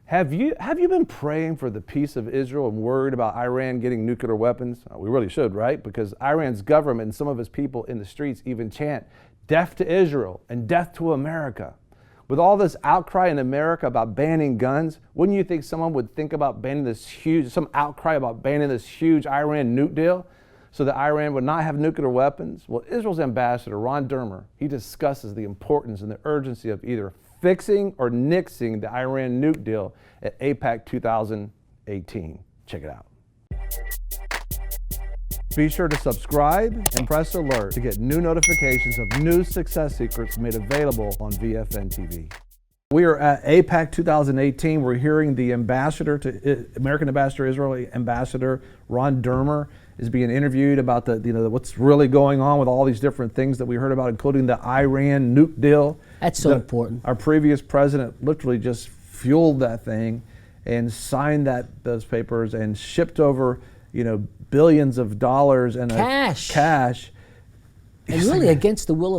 Have you been praying for the peace of Israel and worried about Iran getting nuclear weapons? We really should, right? Because Iran's government and some of its people in the streets even chant, death to Israel and death to America. With all this outcry in America about banning guns, wouldn't you think someone would think about banning some outcry about banning this huge Iran nuke deal so that Iran would not have nuclear weapons? Well, Israel's ambassador, Ron Dermer, he discusses the importance and the urgency of either fixing or nixing the Iran nuke deal at AIPAC 2018. Check it out. Be sure to subscribe and press alert to get new notifications of new success secrets made available on VFN TV. We are at AIPAC 2018. We're hearing the American ambassador, Israeli Ambassador Ron Dermer is being interviewed about what's really going on with all these different things that we heard about, including the Iran nuke deal. That's so important. Our previous president literally just fueled that thing and signed those papers and shipped over, billions of dollars and cash. And really against the will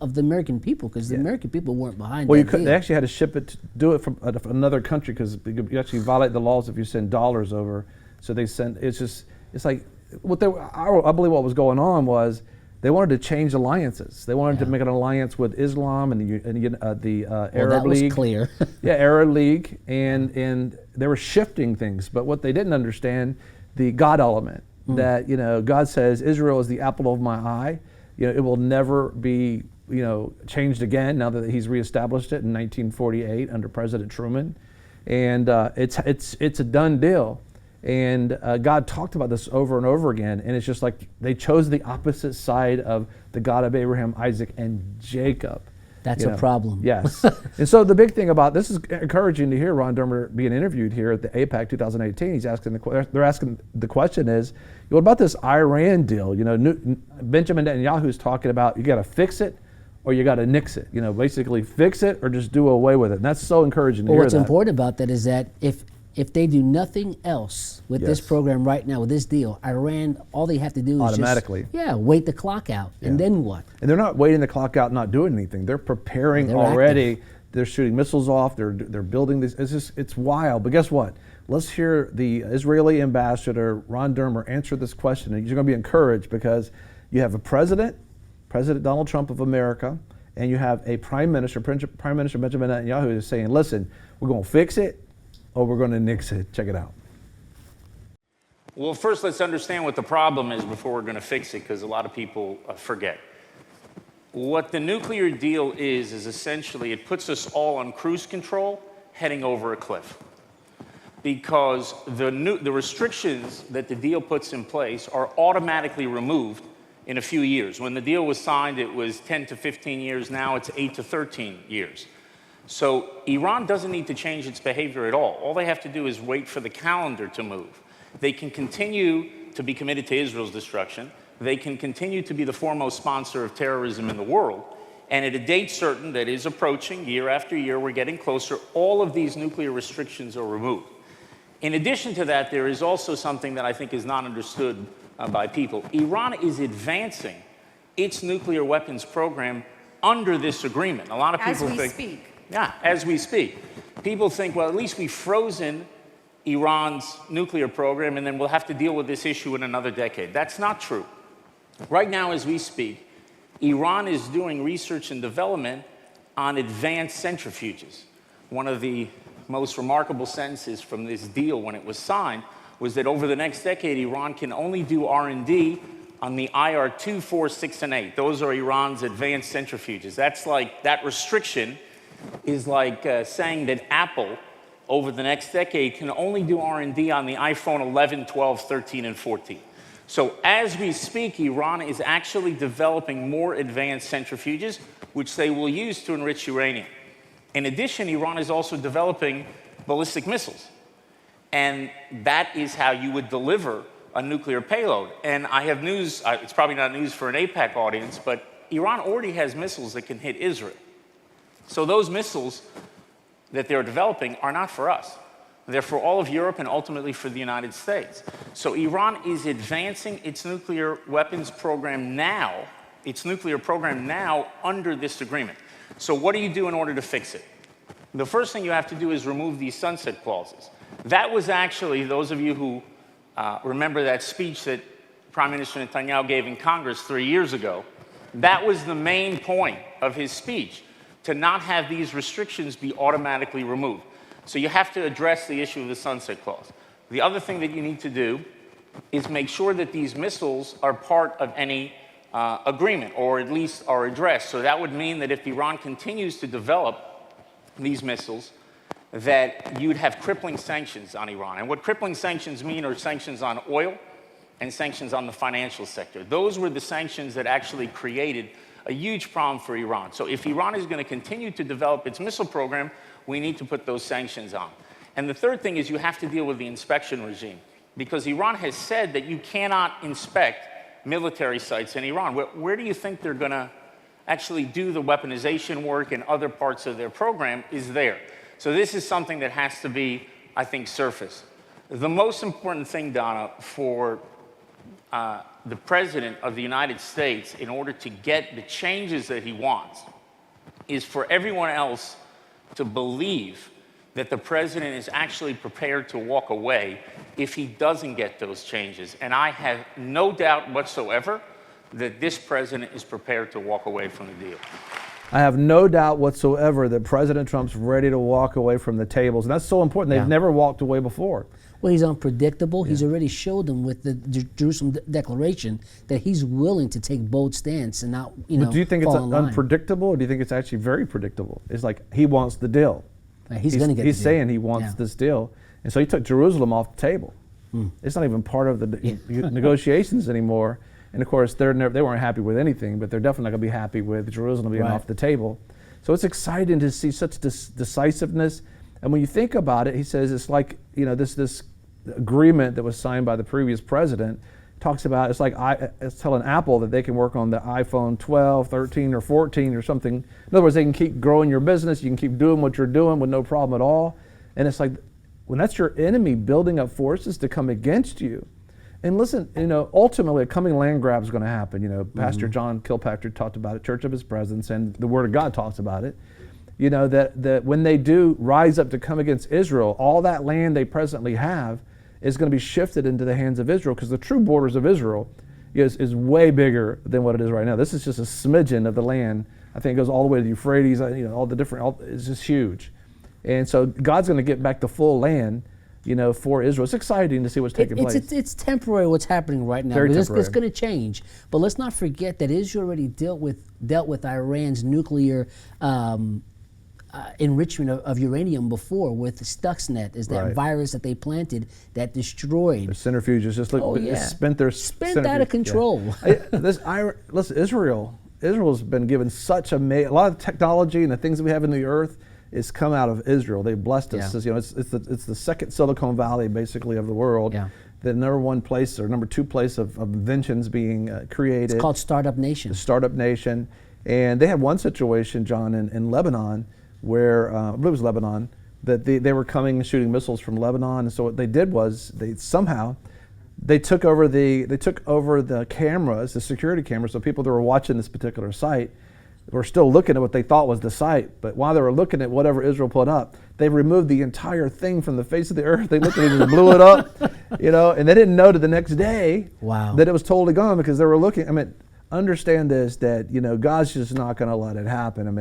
of the American people, because the American people weren't behind that deal. They actually had to ship it, do it from another country, because you actually violate the laws if you send dollars over. So they sent, it's like, I believe what was going on was they wanted to change alliances. They wanted to make an alliance with Islam and the Arab League. That was clear. Arab League, and they were shifting things. But what they didn't understand, the God element, that God says Israel is the apple of my eye. It will never be changed again now that he's reestablished it in 1948 under President Truman, and it's a done deal. And God talked about this over and over again, and it's just like they chose the opposite side of the God of Abraham, Isaac, and Jacob. That's a problem. Yes. And so the big thing about this is encouraging to hear Ron Dermer being interviewed here at the AIPAC 2018. They're asking the question is, what about this Iran deal? Benjamin Netanyahu is talking about you got to fix it or you got to nix it. Basically fix it or just do away with it. And that's so encouraging to hear what's important about that is that if they do nothing else with this program right now, with this deal, Iran, all they have to do is automatically wait the clock out. And then what? And they're not waiting the clock out, not doing anything. They're preparing already. Active. They're shooting missiles off. They're building these. It's wild. But guess what? Let's hear the Israeli ambassador, Ron Dermer, answer this question. And you're going to be encouraged because you have a President Donald Trump of America, and you have a Prime Minister Benjamin Netanyahu, who is saying, listen, we're going to fix it, or we're going to nix it. Check it out. Well, first, let's understand what the problem is before we're going to fix it, because a lot of people forget. What the nuclear deal is essentially it puts us all on cruise control heading over a cliff. Because the restrictions that the deal puts in place are automatically removed in a few years. When the deal was signed, it was 10 to 15 years. Now it's 8 to 13 years. So Iran doesn't need to change its behavior at all. All they have to do is wait for the calendar to move. They can continue to be committed to Israel's destruction. They can continue to be the foremost sponsor of terrorism in the world. And at a date certain that is approaching, year after year, we're getting closer, all of these nuclear restrictions are removed. In addition to that, there is also something that I think is not understood by people. Iran is advancing its nuclear weapons program under this agreement. A lot of people think— As we speak. Yeah, as we speak. People think, well, at least we've frozen Iran's nuclear program and then we'll have to deal with this issue in another decade. That's not true. Right now, as we speak, Iran is doing research and development on advanced centrifuges. One of the most remarkable sentences from this deal when it was signed was that over the next decade, Iran can only do R&D on the IR-2, 4, 6, and 8. Those are Iran's advanced centrifuges. That's like, that restriction is like saying that Apple, over the next decade, can only do R&D on the iPhone 11, 12, 13, and 14. So as we speak, Iran is actually developing more advanced centrifuges, which they will use to enrich uranium. In addition, Iran is also developing ballistic missiles. And that is how you would deliver a nuclear payload. And I have news, it's probably not news for an AIPAC audience, but Iran already has missiles that can hit Israel. So those missiles that they're developing are not for us. They're for all of Europe and ultimately for the United States. So Iran is advancing its nuclear weapons program now, under this agreement. So what do you do in order to fix it? the first thing you have to do is remove these sunset clauses. That was actually, those of you who remember that speech that Prime Minister Netanyahu gave in Congress 3 years ago, that was the main point of his speech, to not have these restrictions be automatically removed. So you have to address the issue of the sunset clause. The other thing that you need to do is make sure that these missiles are part of any agreement, or at least are addressed. So that would mean that if Iran continues to develop these missiles, that you'd have crippling sanctions on Iran. And what crippling sanctions mean are sanctions on oil and sanctions on the financial sector. Those were the sanctions that actually created a huge problem for Iran. So if Iran is going to continue to develop its missile program, we need to put those sanctions on. And the third thing is you have to deal with the inspection regime, because Iran has said that you cannot inspect military sites in Iran. Where do you think they're going to actually do the weaponization work and other parts of their program is there. So this is something that has to be, I think, surfaced. The most important thing, Donna, for the President of the United States, in order to get the changes that he wants, is for everyone else to believe that the President is actually prepared to walk away if he doesn't get those changes. And I have no doubt whatsoever that this President is prepared to walk away from the deal. I have no doubt whatsoever that President Trump's ready to walk away from the tables. And that's so important. They've never walked away before. Well, he's unpredictable. He's already showed them with the Jerusalem Declaration that he's willing to take bold stance and not, But do you think it's unpredictable, or do you think it's actually very predictable? It's like he wants the deal. He's going to get the deal. He's saying he wants this deal. And so he took Jerusalem off the table. It's not even part of the negotiations anymore. And of course, they weren't happy with anything, but they're definitely not going to be happy with Jerusalem being off the table. So it's exciting to see such decisiveness. And when you think about it, he says it's like, this agreement that was signed by the previous president talks about, it's telling Apple that they can work on the iPhone 12, 13, or 14 or something. In other words, they can keep growing your business. You can keep doing what you're doing with no problem at all. And it's like, when that's your enemy building up forces to come against you. And listen, ultimately a coming land grab is going to happen. Pastor John Kilpatrick talked about it, Church of His Presence, and the Word of God talks about it. That when they do rise up to come against Israel, all that land they presently have is going to be shifted into the hands of Israel, because the true borders of Israel is way bigger than what it is right now. This is just a smidgen of the land. I think it goes all the way to the Euphrates. All the different. It's just huge, and so God's going to get back the full land. For Israel. It's exciting to see what's taking place. It's temporary what's happening right now. Very temporary. It's going to change. But let's not forget that Israel already dealt with Iran's nuclear enrichment of uranium before with Stuxnet, is that virus that they planted that destroyed. The centrifuges just spent out of control. Listen, Israel's been given such a lot of technology and the things that we have in the earth. It's come out of Israel. They blessed us. It's the second Silicon Valley, basically, of the world. The number one place or number two place of inventions being created. It's called Startup Nation. The Startup Nation. And they had one situation, John, in Lebanon, where, I believe it was Lebanon, that they were coming and shooting missiles from Lebanon. And so what they did was they took over the cameras, the security cameras, so people that were watching this particular site were still looking at what they thought was the site, but while they were looking at whatever Israel put up, they removed the entire thing from the face of the earth. They looked at it and blew it up, and they didn't know to the next day that it was totally gone, because they were looking. Understand this, that God's just not going to let it happen. I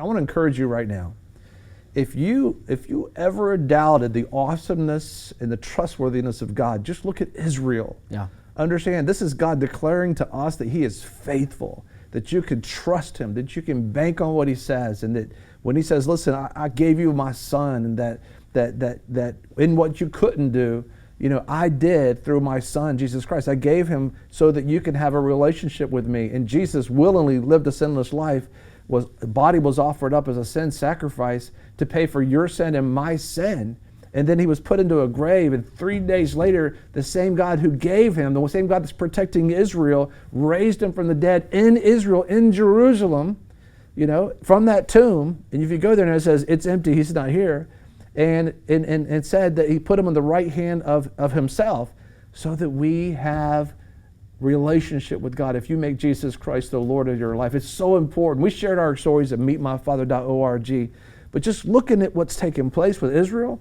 want to encourage you right now. If you ever doubted the awesomeness and the trustworthiness of God, just look at Israel. Understand, this is God declaring to us that He is faithful, that you can trust Him, that you can bank on what He says, and that when He says, listen, I gave you my Son, and that in what you couldn't do, I did through my Son, Jesus Christ. I gave Him so that you can have a relationship with me. And Jesus willingly lived a sinless life. The body was offered up as a sin sacrifice to pay for your sin and my sin. And then He was put into a grave, and 3 days later, the same God who gave Him, the same God that's protecting Israel, raised Him from the dead in Israel, in Jerusalem, from that tomb. And if you go there and it says, it's empty, He's not here. And said that He put Him on the right hand of Himself, so that we have relationship with God. If you make Jesus Christ the Lord of your life, it's so important. We shared our stories at meetmyfather.org. But just looking at what's taking place with Israel,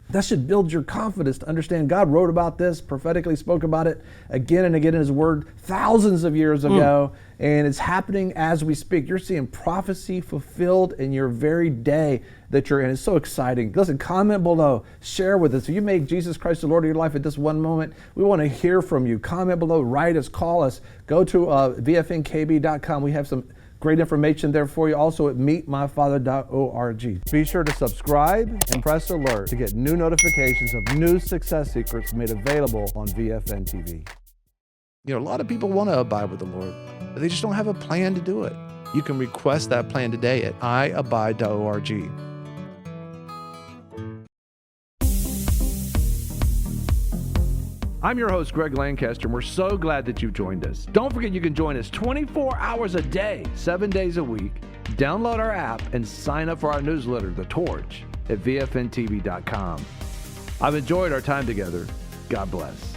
that should build your confidence to understand God wrote about this, prophetically spoke about it again and again in his word thousands of years ago, and it's happening as we speak. You're seeing prophecy fulfilled in your very day that you're in. It's so exciting. Listen, comment below, share with us. If you make Jesus Christ the Lord of your life at this one moment, we want to hear from you. Comment below, write us, call us, go to vfnkb.com. We have some great information there for you. Also at meetmyfather.org. Be sure to subscribe and press alert to get new notifications of new success secrets made available on VFN TV. You know, a lot of people want to abide with the Lord, but they just don't have a plan to do it. You can request that plan today at iabide.org. I'm your host, Greg Lancaster, and we're so glad that you've joined us. Don't forget you can join us 24 hours a day, 7 days a week. Download our app and sign up for our newsletter, The Torch, at vfntv.com. I've enjoyed our time together. God bless.